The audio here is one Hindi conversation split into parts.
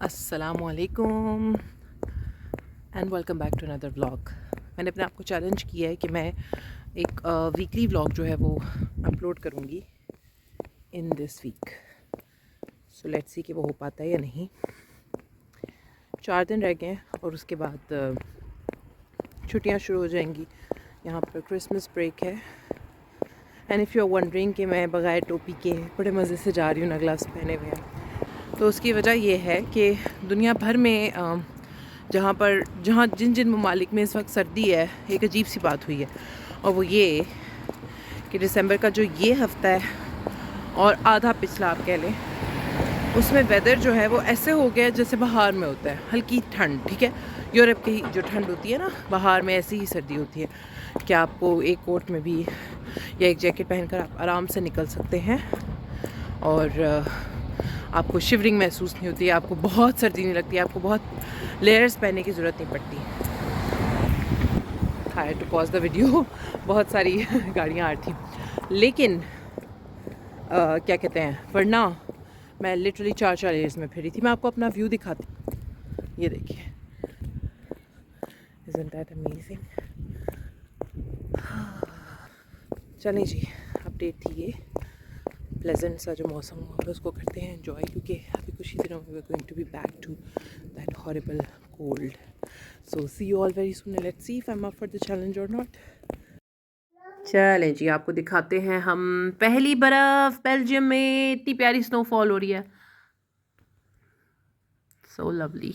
अस्सलामुअलैकुम and welcome back to another vlog. मैंने अपने आप को चैलेंज किया है कि मैं एक वीकली व्लॉग जो है वो अपलोड करूँगी in this week. So let's see कि वो हो पाता है या नहीं। 4 दिन रह गए हैं और उसके बाद छुट्टियाँ शुरू हो जाएंगी। यहाँ पर क्रिसमस ब्रेक है and if you are wondering कि मैं बगैर टोपी के बड़े मज़े से जा रही हूँ, ना ग्लव्स पहने हुए हैं, तो उसकी वजह यह है कि दुनिया भर में जहाँ जिन जिन ममालिक में इस वक्त सर्दी है, एक अजीब सी बात हुई है और वो ये कि दिसंबर का जो ये हफ़्ता है और आधा पिछला आप कह लें, उसमें वेदर जो है वो ऐसे हो गया जैसे बाहर में होता है, हल्की ठंड। ठीक है, यूरोप की जो ठंड होती है ना, बाहर में ऐसी ही सर्दी होती है कि आपको एक कोट में भी या एक जैकेट पहनकर आप आराम से निकल सकते हैं और आपको शिवरिंग महसूस नहीं होती है, आपको बहुत सर्दी नहीं लगती, आपको बहुत लेयर्स पहनने की ज़रूरत नहीं पड़ती। आई टू पॉज द वीडियो, बहुत सारी गाड़ियाँ आ रही थी, लेकिन क्या कहते हैं, वरना मैं लिटरली 4 लेयर्स में फिरी थी। मैं आपको अपना व्यू दिखाती, ये देखिए, इज़न्ट दैट अमेजिंग। चलें जी, अपडेट थी ये, प्लेजेंट सा जो मौसम हुआ उसको करते हैं एंजॉय, क्योंकि अभी कुछ ही दिनों में we are going to be back to that horrible cold. So see you all very soon, let's see if I am up for the challenge और नॉट। चलें जी, आपको दिखाते हैं हम पहली बर्फ बेल्जियम में। इतनी प्यारी स्नोफॉल हो रही है, सो लवली।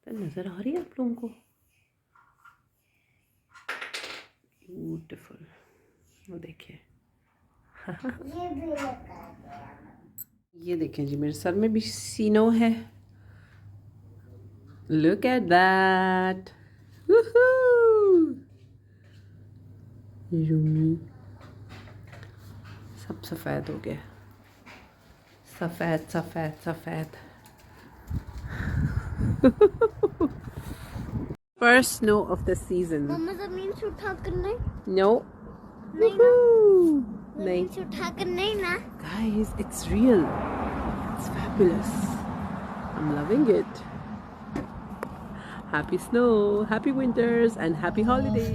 नज़र आ रही है आप लोगों को? ब्यूटीफुल, वो देखिए। ये देखें जी, मेरे सर में भी सीनो है। लुक एट दैट, यूमी सब सफ़ेद हो गया, सफ़ेद सफ़ेद सफ़ेद। First snow of the season. मम्मा जमीन से उठा कर नहीं? No. नहीं ना? नहीं। जमीन से उठा कर नहीं ना? Guys, it's real. It's fabulous. I'm loving it. Happy snow, happy winters, and happy holidays.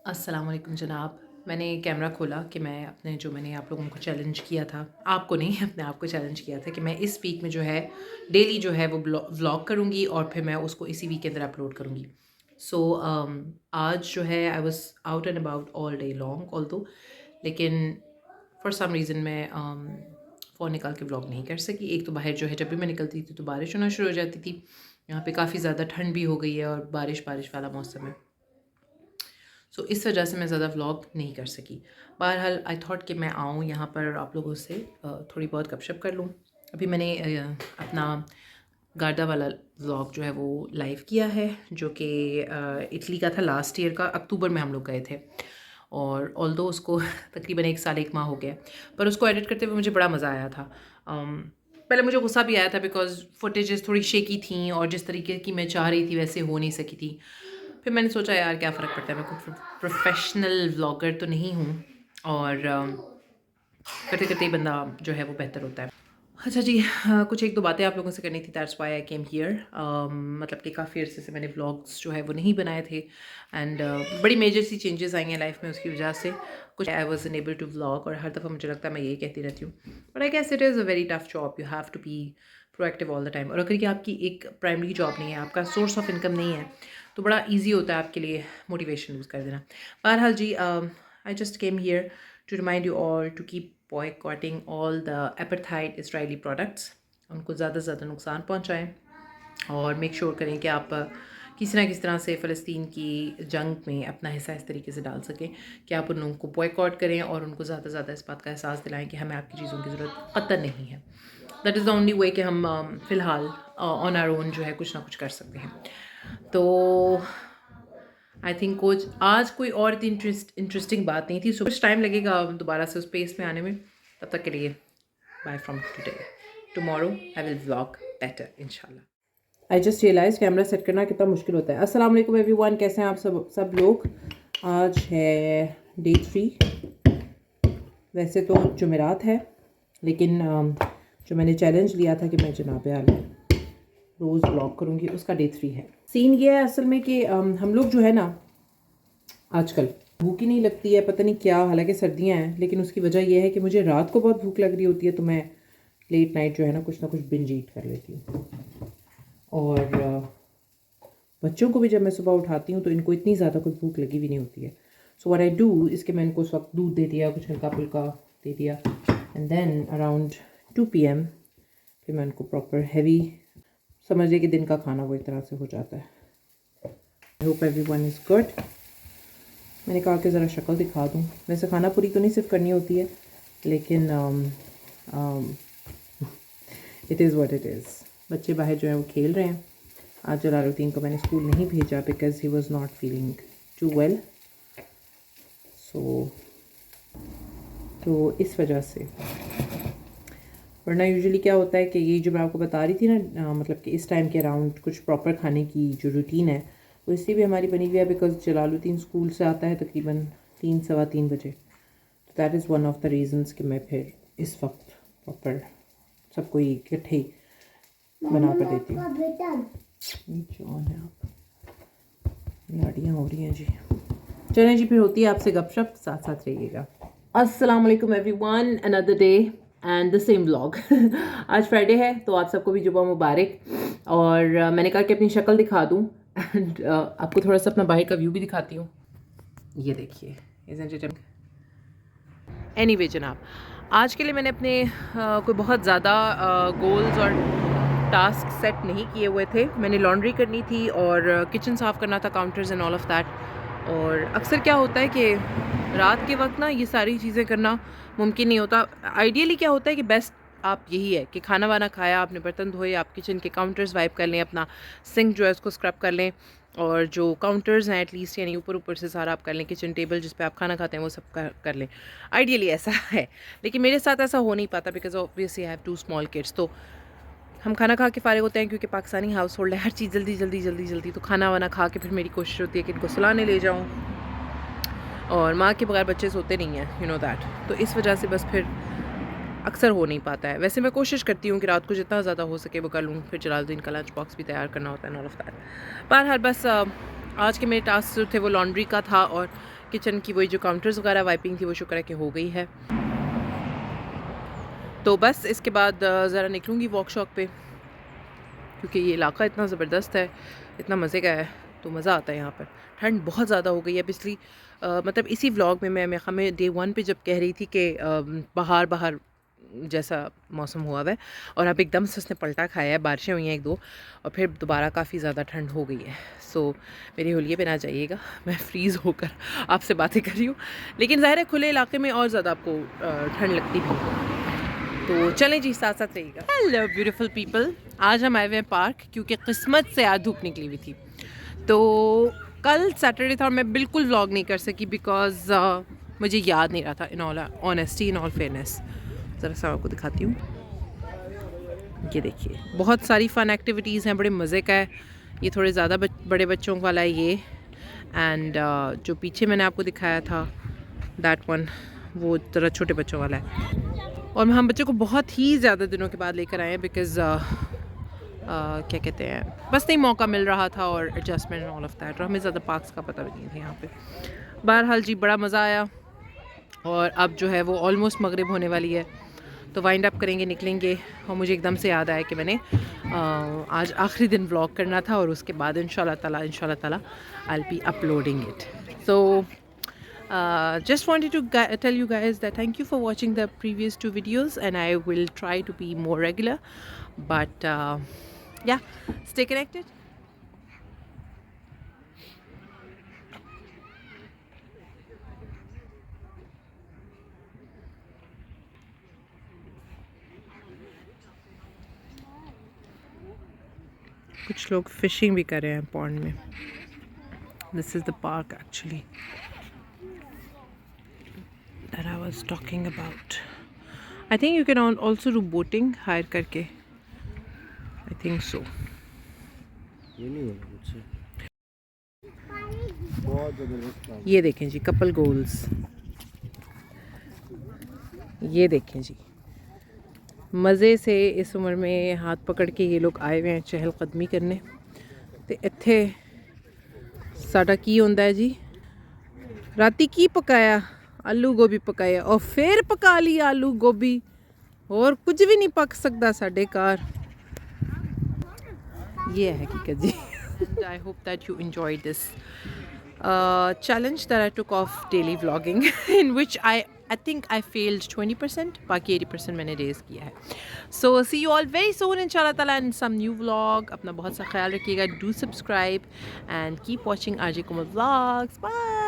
अस्सलाम वालेकुम जनाब। मैंने कैमरा खोला कि मैंने आप लोगों को चैलेंज किया था, आपको नहीं, अपने आप को चैलेंज किया था कि मैं इस वीक में जो है डेली जो है वो व्लॉग करूँगी और फिर मैं उसको इसी वीक के अंदर अपलोड करूँगी। सो आज जो है I was out and about all day long although, लेकिन फॉर सम रीज़न मैं फ़ोन निकाल के व्लॉग नहीं कर सकी। एक तो बाहर जो है जब भी मैं निकलती थी तो बारिश होना शुरू हो जाती थी, यहाँ पे काफ़ी ज़्यादा ठंड भी हो गई है और बारिश वाला मौसम है, सो इस वजह से मैं ज़्यादा व्लॉग नहीं कर सकी। बहरहाल आई थॉट कि मैं आऊँ यहाँ पर आप लोगों से थोड़ी बहुत गपशप कर लूँ। अभी मैंने अपना गार्डा वाला व्लॉग जो है वो लाइव किया है, जो कि इटली का था, लास्ट ईयर का अक्टूबर में हम लोग गए थे, और ऑल्दो उसको तकरीबन 1 साल 1 माह हो गया, पर उसको एडिट करते हुए मुझे बड़ा मज़ा आया था। पहले मुझे गुस्सा भी आया था बिकॉज़ फुटेजेस थोड़ी शेकी थी और जिस तरीके की मैं चाह रही थी वैसे हो नहीं सकी थी। फिर मैंने सोचा यार क्या फ़र्क पड़ता है, मैं कोई प्रोफेशनल व्लॉगर तो नहीं हूँ, और करते करते ही बंदा जो है वो बेहतर होता है। अच्छा जी, कुछ एक दो बातें आप लोगों से करनी थी, that's why I came here. मतलब कि काफ़ी अर्से से मैंने व्लॉग्स जो है वो नहीं बनाए थे एंड बड़ी मेजर सी चेंजेस आई हैं लाइफ में, उसकी वजह से कुछ I was unable to vlog, और हर दफ़ा मुझे लगता है मैं यही कहती रहती हूँ, but I guess it is a very tough job, you have to be proactive all the time. और अगर ये आपकी एक प्राइमरी जॉब नहीं है, आपका सोर्स ऑफ इनकम नहीं है, तो बड़ा ईजी होता है आपके लिए मोटिवेशन लूज़ कर देना। बहरहाल जी, I just came here to remind you all to keep boycotting all the apartheid Israeli products, उनको ज़्यादा से ज़्यादा नुकसान पहुँचाएँ और मेक श्योर करें कि आप किसी ना किसी तरह से फ़लस्तीन की जंग में अपना हिस्सा इस तरीके से डाल सकें कि आप उन लोगों को बॉयकॉट करें और उनको ज़्यादा से ज़्यादा इस बात का एहसास दिलाएं कि हमें आपकी चीज़ों की ज़रूरत क़तई नहीं है। That is the only way कि हम फ़िलहाल ऑन आवर ओन जो है कुछ ना कुछ कर सकते हैं। तो आई थिंक कुछ आज कोई और इतनी इंटरेस्टिंग बात नहीं थी, सो कुछ टाइम लगेगा दोबारा से उस पेस में आने में। तब तक के लिए bye from today, tomorrow I will vlog better इंशाल्लाह। I just realise camera set करना कितना मुश्किल होता है। अस्सलाम वालेकुम एवरीवन, कैसे हैं आप सब लोग। आज है डे 3। वैसे तो जुमेरात है, लेकिन जो मैंने चैलेंज लिया था कि मैं जनाब आला रोज़ ब्लॉग करूँगी, उसका डे 3 है। सीन ये है असल में कि हम लोग जो है ना आजकल भूख ही नहीं लगती है, पता नहीं क्या, हालांकि सर्दियाँ हैं, लेकिन उसकी वजह यह है कि मुझे रात को बहुत भूख लग रही होती है, तो मैं लेट नाइट जो है ना कुछ बिंज ईट कर लेती हूँ। और बच्चों को भी जब मैं सुबह उठाती हूँ तो इनको इतनी ज़्यादा कुछ भूख लगी भी नहीं होती है। सो व्हाट आई डू इसके मैं इनको उस वक्त दूध दे दिया, कुछ हल्का फुल्का दे दिया, एंड देन अराउंड 2 PM फिर मैं उनको प्रॉपर हैवी समझ लिया कि दिन का खाना वो एक तरह से हो जाता है। I hope everyone is good. मैंने कहा कि ज़रा शक्ल दिखा दूँ। वैसे खाना पूरी तो नहीं सिर्फ करनी होती है, लेकिन it is what it is. बच्चे बाहर जो है वो खेल रहे हैं। आज जलालुद्दीन को मैंने स्कूल नहीं भेजा because he was not feeling too well, so तो इस वजह से। वरना यूजुअली क्या होता है कि ये जो मैं आपको बता रही थी ना, मतलब कि इस टाइम के अराउंड कुछ प्रॉपर खाने की जो रूटीन है वो इसलिए भी हमारी बनी हुई है बिकॉज जलालुद्दीन स्कूल से आता है तकरीबन 3 सवा 3 बजे। तो that is one of the reasons कि मैं फिर इस वक्त प्रॉपर सबको इकट्ठे बना कर देती हूँ। जॉन है आप, लड़ियाँ हो रही हैं जी। चलें जी, फिर होती है आपसे गपशप, साथ साथ रहिएगा। अस्सलाम वालेकुम everyone, another day and the same vlog. आज फ्राइडे है तो आप सबको भी जुम्मा मुबारक। और मैंने कहा कि अपनी शक्ल दिखा दूँ एंड आपको थोड़ा सा अपना बाहर का व्यू भी दिखाती हूँ। ये देखिए, एनीवे जनाब, आज के लिए मैंने अपने कोई बहुत ज़्यादा गोल्स और टास्क सेट नहीं किए हुए थे। मैंने लॉन्ड्री करनी थी और किचन साफ़ करना था, counters and all of that. और अक्सर क्या होता है कि रात के वक्त ना ये सारी चीज़ें करना मुमकिन नहीं होता। आइडियली क्या होता है कि बेस्ट आप यही है कि खाना वाना खाया, आपने बर्तन धोए, आप किचन के काउंटर्स वाइप कर लें, अपना सिंक जो है उसको स्क्रब कर लें, और जो काउंटर्स हैं एटलीस्ट यानी ऊपर से सारा आप कर लें, किचन टेबल जिस पे आप खाना खाते हैं वो सब कर लें। आइडियली ऐसा है, लेकिन मेरे साथ ऐसा हो नहीं पाता because obviously I have 2 small kids. तो हम खाना खा के फ़ारिग होते हैं क्योंकि पाकिस्तानी हाउस होल्ड है, हर चीज़ जल्दी। तो खाना वाना खा के फिर मेरी कोशिश होती है कि इनको सुलाने ले जाऊँ, और माँ के बगैर बच्चे सोते नहीं हैं, यू नो दैट। तो इस वजह से बस फिर अक्सर हो नहीं पाता है। वैसे मैं कोशिश करती हूँ कि रात को जितना ज़्यादा हो सके वो कर लूँ, फिर जलालुद्दीन का लंच बॉक्स भी तैयार करना होता है, ऑल ऑफ दैट। बहरहाल बस आज के मेरे टास्क जो थे वो लॉन्ड्री का था, और किचन की वही जो काउंटर्स वगैरह वाइपिंग थी वो शुक्र है कि हो गई है। तो बस इसके बाद ज़रा निकलूँगी वॉक पे, क्योंकि ये इलाका इतना ज़बरदस्त है, इतना मज़े का है, तो मज़ा आता है यहाँ पर। ठंड बहुत ज़्यादा हो गई है पिछली मतलब इसी व्लॉग में मैं हमें डे 1 पे जब कह रही थी कि बाहर जैसा मौसम हुआ है, और अब एकदम से उसने पलटा खाया है, बारिशें हुई हैं 1-2, और फिर दोबारा काफ़ी ज़्यादा ठंड हो गई है। सो मेरे होलिये पे ना जाइएगा, मैं फ्रीज़ होकर आपसे बातें कर रही हूँ, लेकिन ज़ाहिर है खुले इलाके में और ज़्यादा आपको ठंड लगती भी है। तो चलें जी, साथ साथ रहिएगा। हेलो ब्यूटीफुल पीपल, आज हम आए हुए हैं पार्क, क्योंकि किस्मत से आज धूप निकली हुई थी। तो कल सैटरडे था और मैं बिल्कुल व्लॉग नहीं कर सकी बिकॉज मुझे याद नहीं रहा था, in all honesty, in all fairness. ज़रा सा आपको दिखाती हूँ, ये देखिए, बहुत सारी फ़न एक्टिविटीज़ हैं, बड़े मज़े का है। ये थोड़े ज़्यादा बड़े बच्चों वाला है ये, एंड जो पीछे मैंने आपको दिखाया था दैट वन, वो ज़रा छोटे बच्चों वाला है। और हम बच्चों को बहुत ही ज़्यादा दिनों के बाद लेकर आए हैं बिकॉज़ क्या कहते हैं, बस नहीं मौका मिल रहा था, और adjustment and all of that, और हमें ज़्यादा पार्क्स का पता भी नहीं था यहाँ पे। बहरहाल जी, बड़ा मज़ा आया, और अब जो है वो ऑलमोस्ट मगरिब होने वाली है, तो वाइंड अप करेंगे, निकलेंगे। और मुझे एकदम से याद आया कि मैंने आज आखिरी दिन व्लॉग करना था, और उसके बाद इंशाल्लाह ताला I will be uploading it. So just wanted to tell you guys that thank you for watching the previous 2 videos, and I will try to be more regular, but yeah, stay connected. कुछ लोग फिशिंग भी कर रहे हैं पॉन्ड में. This is the park actually that I was talking about. I think you can also do boating hire करके. I think so. ये नहीं होगा मुझसे बहुत ज़बरदस्त काम. ये देखें जी कपल गोल्स. ये देखें जी मज़े से इस उम्र में हाथ पकड़ के ये लोग आए हुए हैं चहलकदमी करने. तो इत्थे साडा की होंदा है जी राती की पकाया आलू गोभी पकाया और फिर पका लिया आलू गोभी और कुछ भी नहीं पक सकता साडे घर. ये है हकीकत जी. And I hope that you enjoyed this challenge that I took of daily vlogging in which I think I failed 20%, बाकी 80% मैंने रेज़ किया है. So see you all very soon inshallah ta'ala in some new vlog. अपना बहुत सा ख्याल रखिएगा. Do subscribe and keep watching RJ Komal vlogs. Bye.